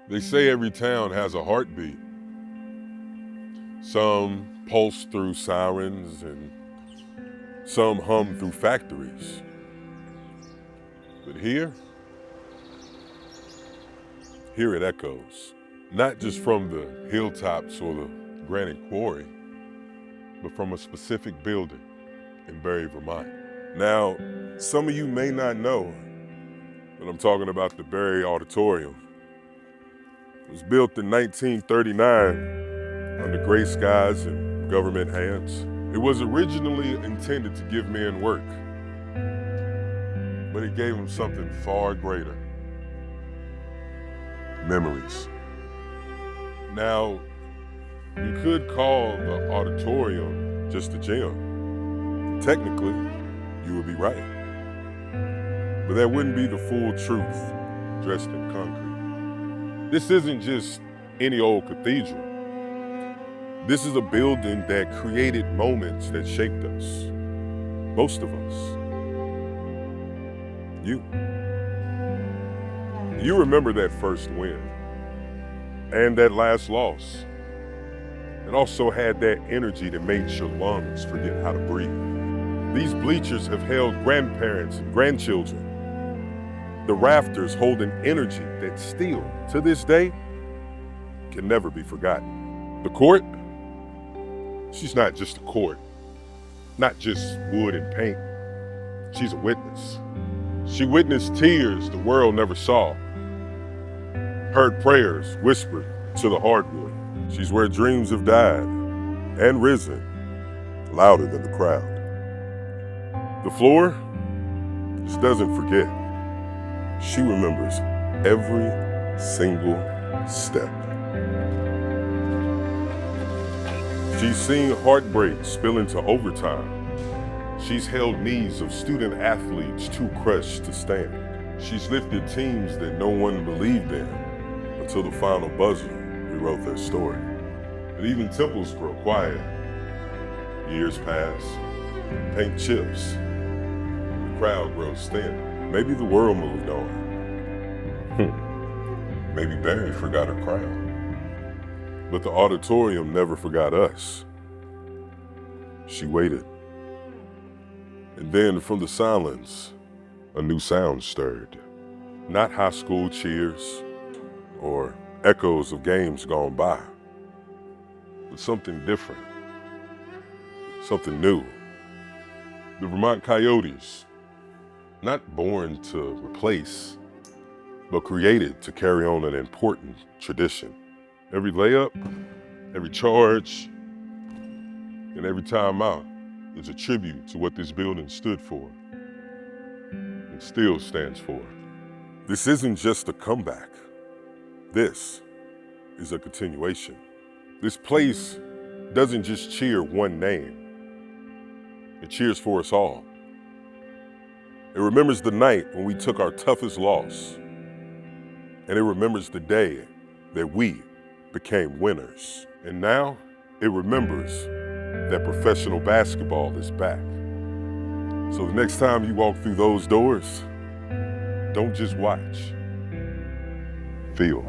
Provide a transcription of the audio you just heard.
They say every town has a heartbeat. Some pulse through sirens and some hum through factories. But here it echoes. Not just from the hilltops or the granite quarry, but from a specific building in Barry, Vermont. Now, some of you may not know, but I'm talking about the Barry Auditorium. It was built in 1939 under gray skies and government hands. It was originally intended to give men work, but it gave them something far greater: memories. Now, you could call the auditorium just a gym. Technically, you would be right. But that wouldn't be the full truth dressed in concrete. This isn't just any old cathedral. This is a building that created moments that shaped us. Most of us. You. You remember that first win and that last loss. It also had that energy that made your lungs forget how to breathe. These bleachers have held grandparents and grandchildren. The rafters hold an energy that still, to this day, can never be forgotten. The court, she's not just a court, not just wood and paint. She's a witness. She witnessed tears the world never saw, heard prayers whispered to the hardwood. She's where dreams have died and risen louder than the crowd. The floor just doesn't forget. She remembers every single step. She's seen heartbreak spill into overtime. She's held knees of student athletes too crushed to stand. She's lifted teams that no one believed in until the final buzzer rewrote their story. But even temples grow quiet. Years pass, paint chips, the crowd grows thin. Maybe the world moved on. Maybe Barry forgot her crown. But the auditorium never forgot us. She waited. And then from the silence, a new sound stirred. Not high school cheers or echoes of games gone by, but something different, something new. The Vermont Coyotes, not born to replace, but created to carry on an important tradition. Every layup, every charge, and every timeout is a tribute to what this building stood for and still stands for. This isn't just a comeback. This is a continuation. This place doesn't just cheer one name. It cheers for us all. It remembers the night when we took our toughest loss. And it remembers the day that we became winners. And now it remembers that professional basketball is back. So the next time you walk through those doors, don't just watch, feel.